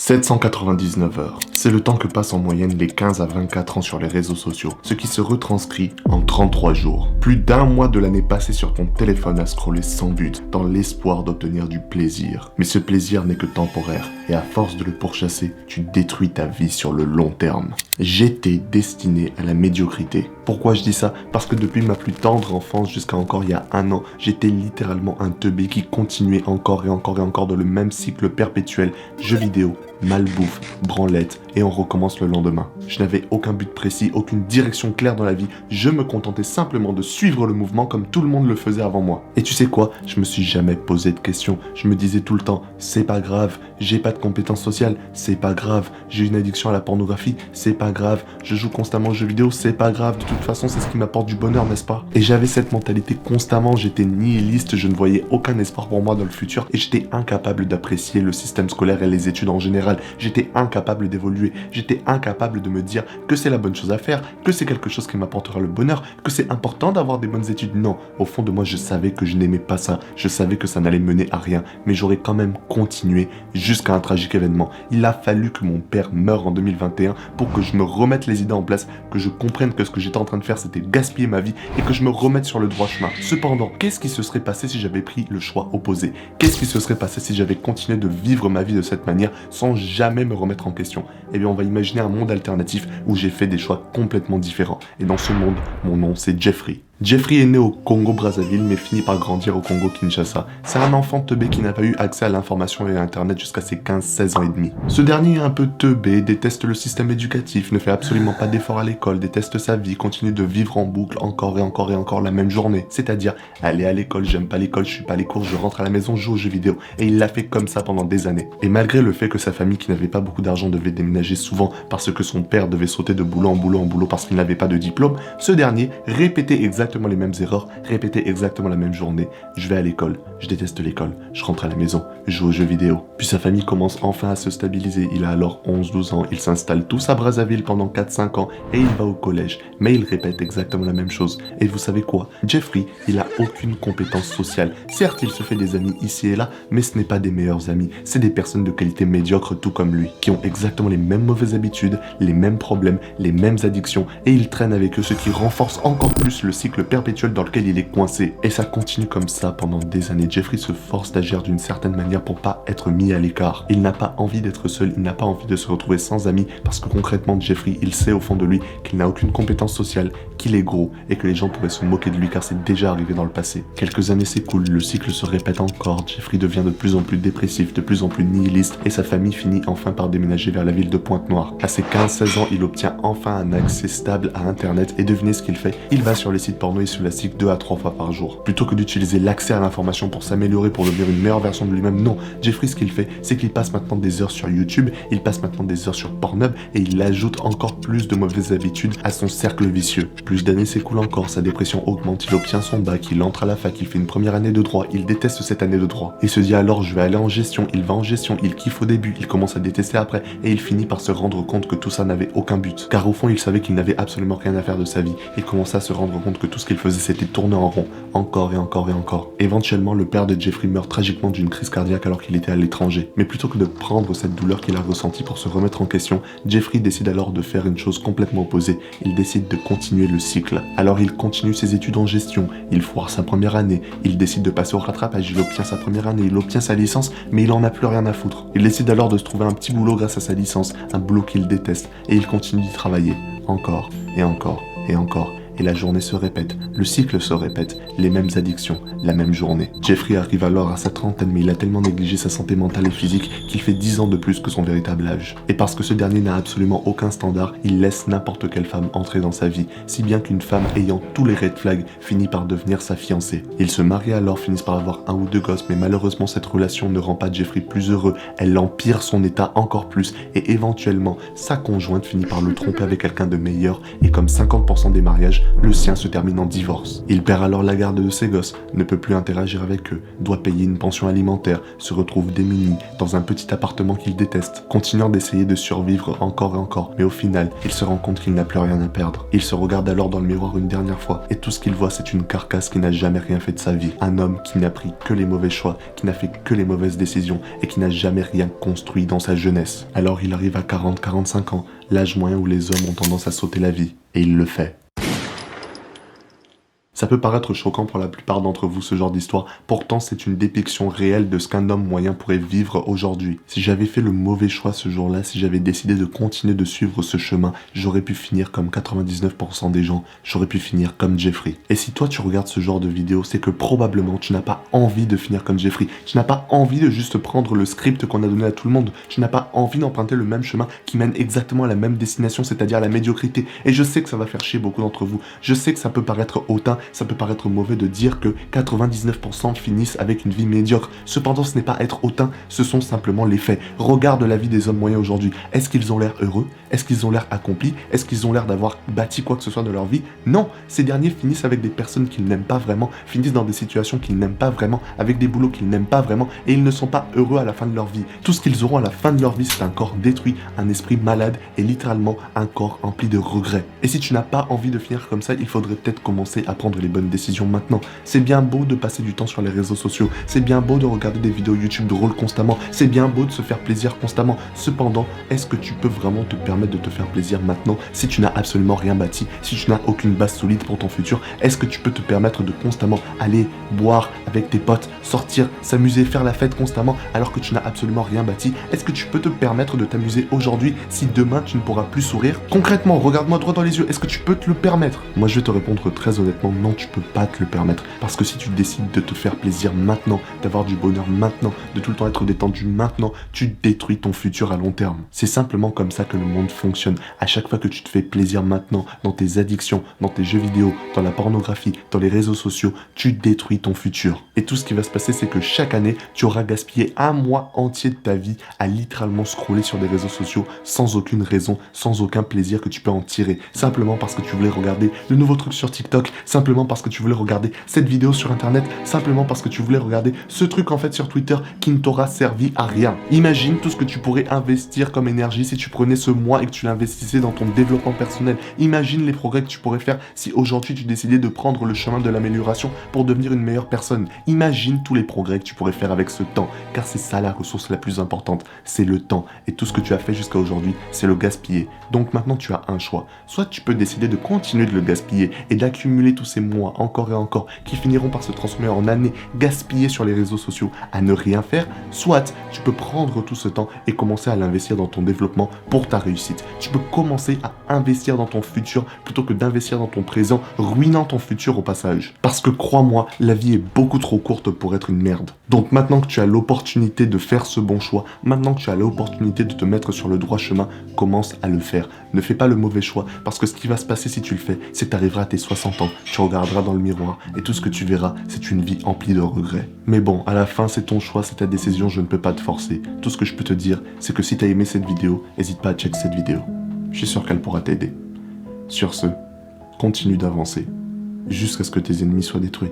799 heures. C'est le temps que passent en moyenne les 15 à 24 ans sur les réseaux sociaux, ce qui se retranscrit en 33 jours. Plus d'un mois de l'année passée sur ton téléphone à scroller sans but, dans l'espoir d'obtenir du plaisir. Mais ce plaisir n'est que temporaire, et à force de le pourchasser, tu détruis ta vie sur le long terme. J'étais destiné à la médiocrité. Pourquoi je dis ça? Parce que depuis ma plus tendre enfance jusqu'à encore il y a un an, j'étais littéralement un teubé qui continuait encore et encore et encore dans le même cycle perpétuel, jeux vidéo, malbouffe, branlette, et on recommence le lendemain. Je n'avais aucun but précis, aucune direction claire dans la vie, je me contentais simplement de suivre le mouvement comme tout le monde le faisait avant moi. Et tu sais quoi? Je me suis jamais posé de questions, je me disais tout le temps, c'est pas grave, j'ai pas de compétences sociales, c'est pas grave, j'ai une addiction à la pornographie, c'est pas grave, je joue constamment aux jeux vidéo, c'est pas grave, de toute façon c'est ce qui m'apporte du bonheur, n'est-ce pas? Et j'avais cette mentalité constamment, j'étais nihiliste, je ne voyais aucun espoir pour moi dans le futur et j'étais incapable d'apprécier le système scolaire et les études en général. J'étais incapable d'évoluer, j'étais incapable de me dire que c'est la bonne chose à faire, que c'est quelque chose qui m'apportera le bonheur, que c'est important d'avoir des bonnes études. Non, au fond de moi je savais que je n'aimais pas ça, je savais que ça n'allait mener à rien, mais j'aurais quand même continué jusqu'à un tragique événement. Il a fallu que mon père meure en 2021 pour que je me remette les idées en place, que je comprenne que ce que j'étais en train de faire c'était gaspiller ma vie et que je me remette sur le droit chemin. Cependant, qu'est-ce qui se serait passé si j'avais pris le choix opposé? Qu'est-ce qui se serait passé si j'avais continué de vivre ma vie de cette manière sans jamais me remettre en question? Eh bien, on va imaginer un monde alternatif où j'ai fait des choix complètement différents. Et dans ce monde, mon nom c'est Jeffrey. Jeffrey est né au Congo-Brazzaville mais finit par grandir au Congo-Kinshasa. C'est un enfant teubé qui n'a pas eu accès à l'information et à internet jusqu'à ses 15-16 ans et demi. Ce dernier est un peu teubé, déteste le système éducatif, ne fait absolument pas d'efforts à l'école, déteste sa vie, continue de vivre en boucle encore et encore et encore la même journée. C'est-à-dire, aller à l'école, j'aime pas l'école, je suis pas à les cours, je rentre à la maison, je joue aux jeux vidéo. Et il l'a fait comme ça pendant des années. Et malgré le fait que sa famille qui n'avait pas beaucoup d'argent devait déménager souvent parce que son père devait sauter de boulot en boulot en boulot parce qu'il n'avait pas de diplôme, ce dernier répétait exactement les mêmes erreurs, répétait exactement la même journée. Je vais à l'école, je déteste l'école, je rentre à la maison, je joue aux jeux vidéo. Puis sa famille commence enfin à se stabiliser, il a alors 11-12 ans, ils s'installent tous à Brazzaville pendant 4-5 ans et il va au collège. Mais il répète exactement la même chose. Et vous savez quoi? Jeffrey, il a aucune compétence sociale. Certes, il se fait des amis ici et là, mais ce n'est pas des meilleurs amis. C'est des personnes de qualité médiocre tout comme lui, qui ont exactement les mêmes mauvaises habitudes, les mêmes problèmes, les mêmes addictions, et il traîne avec eux, ce qui renforce encore plus le cycle perpétuel dans lequel il est coincé. Et ça continue comme ça pendant des années. Jeffrey se force d'agir d'une certaine manière pour pas être mis à l'écart. Il n'a pas envie d'être seul, il n'a pas envie de se retrouver sans amis, parce que concrètement, Jeffrey, il sait au fond de lui qu'il n'a aucune compétence sociale, qu'il est gros, et que les gens pourraient se moquer de lui car c'est déjà arrivé dans le passé. Quelques années s'écoulent, le cycle se répète encore, Jeffrey devient de plus en plus dépressif, de plus en plus nihiliste, et sa famille finit enfin par déménager vers la ville de Pointe-Noire. À ses 15-16 ans, il obtient enfin un accès stable à internet, et devinez ce qu'il fait? Il va sur les sites porno et sur la site 2 à 3 fois par jour. Plutôt que d'utiliser l'accès à l'information pour s'améliorer, pour devenir une meilleure version de lui-même, non. Jeffrey, ce qu'il fait, c'est qu'il passe maintenant des heures sur YouTube, il passe maintenant des heures sur Pornhub, et il ajoute encore plus de mauvaises habitudes à son cercle vicieux. Plus d'années s'écoulent encore, sa dépression augmente, il obtient son bac, il entre à la fac, il fait une première année de droit, il déteste cette année de droit. Il se dit alors, je vais aller en gestion, il va en gestion, il kiffe au début, il commence à détester après, et il finit par se rendre compte que tout ça n'avait aucun but. Car au fond, il savait qu'il n'avait absolument rien à faire de sa vie. Il commençait à se rendre compte que tout ce qu'il faisait, c'était tourner en rond, encore et encore et encore. Éventuellement, le père de Jeffrey meurt tragiquement d'une crise cardiaque alors qu'il était à l'étranger. Mais plutôt que de prendre cette douleur qu'il a ressentie pour se remettre en question, Jeffrey décide alors de faire une chose complètement opposée. Il décide de continuer le cycle. Alors il continue ses études en gestion, il foire sa première année, il décide de passer au rattrapage, il obtient sa première année, il obtient sa licence, mais il en a plus rien à foutre. Il décide alors de se trouver un petit boulot grâce à sa licence, un boulot qu'il déteste, et il continue d'y travailler, encore, et encore, et encore. Et la journée se répète, le cycle se répète, les mêmes addictions, la même journée. Jeffrey arrive alors à sa trentaine, mais il a tellement négligé sa santé mentale et physique qu'il fait 10 ans de plus que son véritable âge. Et parce que ce dernier n'a absolument aucun standard, il laisse n'importe quelle femme entrer dans sa vie, si bien qu'une femme ayant tous les red flags finit par devenir sa fiancée. Ils se marient alors, finissent par avoir un ou deux gosses, mais malheureusement cette relation ne rend pas Jeffrey plus heureux, elle empire son état encore plus, et éventuellement, sa conjointe finit par le tromper avec quelqu'un de meilleur, et comme 50% des mariages, le sien se termine en divorce. Il perd alors la garde de ses gosses, ne peut plus interagir avec eux, doit payer une pension alimentaire, se retrouve démuni dans un petit appartement qu'il déteste, continuant d'essayer de survivre encore et encore, mais au final, il se rend compte qu'il n'a plus rien à perdre. Il se regarde alors dans le miroir une dernière fois, et tout ce qu'il voit c'est une carcasse qui n'a jamais rien fait de sa vie. Un homme qui n'a pris que les mauvais choix, qui n'a fait que les mauvaises décisions, et qui n'a jamais rien construit dans sa jeunesse. Alors il arrive à 40-45 ans, l'âge moyen où les hommes ont tendance à sauter la vie, et il le fait. Ça peut paraître choquant pour la plupart d'entre vous ce genre d'histoire, pourtant c'est une dépiction réelle de ce qu'un homme moyen pourrait vivre aujourd'hui. Si j'avais fait le mauvais choix ce jour-là, si j'avais décidé de continuer de suivre ce chemin, j'aurais pu finir comme 99% des gens, j'aurais pu finir comme Jeffrey. Et si toi tu regardes ce genre de vidéo, c'est que probablement tu n'as pas envie de finir comme Jeffrey, tu n'as pas envie de juste prendre le script qu'on a donné à tout le monde, tu n'as pas envie d'emprunter le même chemin qui mène exactement à la même destination, c'est-à-dire à la médiocrité. Et je sais que ça va faire chier beaucoup d'entre vous, je sais que ça peut paraître hautain, ça peut paraître mauvais de dire que 99% finissent avec une vie médiocre. Cependant, ce n'est pas être hautain, ce sont simplement les faits. Regarde la vie des hommes moyens aujourd'hui. Est-ce qu'ils ont l'air heureux? Est-ce qu'ils ont l'air accomplis? Est-ce qu'ils ont l'air d'avoir bâti quoi que ce soit de leur vie? Non, ces derniers finissent avec des personnes qu'ils n'aiment pas vraiment, finissent dans des situations qu'ils n'aiment pas vraiment, avec des boulots qu'ils n'aiment pas vraiment, et ils ne sont pas heureux à la fin de leur vie. Tout ce qu'ils auront à la fin de leur vie, c'est un corps détruit, un esprit malade, et littéralement un corps empli de regrets. Et si tu n'as pas envie de finir comme ça, il faudrait peut-être commencer à prendre les bonnes décisions maintenant. C'est bien beau de passer du temps sur les réseaux sociaux, c'est bien beau de regarder des vidéos YouTube drôles constamment, c'est bien beau de se faire plaisir constamment. Cependant, est-ce que tu peux vraiment te permettre de te faire plaisir maintenant si tu n'as absolument rien bâti, si tu n'as aucune base solide pour ton futur? Est-ce que tu peux te permettre de constamment aller boire avec tes potes, sortir, s'amuser, faire la fête constamment alors que tu n'as absolument rien bâti? Est-ce que tu peux te permettre de t'amuser aujourd'hui si demain tu ne pourras plus sourire? Concrètement, regarde-moi droit dans les yeux, est-ce que tu peux te le permettre? Moi je vais te répondre très honnêtement, non, tu peux pas te le permettre. Parce que si tu décides de te faire plaisir maintenant, d'avoir du bonheur maintenant, de tout le temps être détendu maintenant, tu détruis ton futur à long terme. C'est simplement comme ça que le monde fonctionne. À chaque fois que tu te fais plaisir maintenant, dans tes addictions, dans tes jeux vidéo, dans la pornographie, dans les réseaux sociaux, tu détruis ton futur. Et tout ce qui va se passer, c'est que chaque année, tu auras gaspillé un mois entier de ta vie à littéralement scroller sur des réseaux sociaux sans aucune raison, sans aucun plaisir que tu peux en tirer. Simplement parce que tu voulais regarder le nouveau truc sur TikTok, simplement parce que tu voulais regarder cette vidéo sur internet, simplement parce que tu voulais regarder ce truc en fait sur Twitter qui ne t'aura servi à rien. Imagine tout ce que tu pourrais investir comme énergie si tu prenais ce mois et que tu l'investissais dans ton développement personnel. Imagine les progrès que tu pourrais faire si aujourd'hui tu décidais de prendre le chemin de l'amélioration pour devenir une meilleure personne. Imagine tous les progrès que tu pourrais faire avec ce temps, car c'est ça la ressource la plus importante, c'est le temps. Et tout ce que tu as fait jusqu'à aujourd'hui, c'est le gaspiller. Donc maintenant tu as un choix. Soit tu peux décider de continuer de le gaspiller et d'accumuler tous ces mois encore et encore qui finiront par se transformer en années gaspillées sur les réseaux sociaux à ne rien faire, soit tu peux prendre tout ce temps et commencer à l'investir dans ton développement pour ta réussite. Tu peux commencer à investir dans ton futur plutôt que d'investir dans ton présent, ruinant ton futur au passage. Parce que crois-moi, la vie est beaucoup trop courte pour être une merde. Donc maintenant que tu as l'opportunité de faire ce bon choix, maintenant que tu as l'opportunité de te mettre sur le droit chemin, commence à le faire. Ne fais pas le mauvais choix, parce que ce qui va se passer si tu le fais, c'est que tu arriveras à tes 60 ans, tu regarderas dans le miroir, et tout ce que tu verras, c'est une vie emplie de regrets. Mais bon, à la fin, c'est ton choix, c'est ta décision, je ne peux pas te forcer. Tout ce que je peux te dire, c'est que si tu as aimé cette vidéo, n'hésite pas à checker cette vidéo. Je suis sûr qu'elle pourra t'aider. Sur ce, continue d'avancer, jusqu'à ce que tes ennemis soient détruits.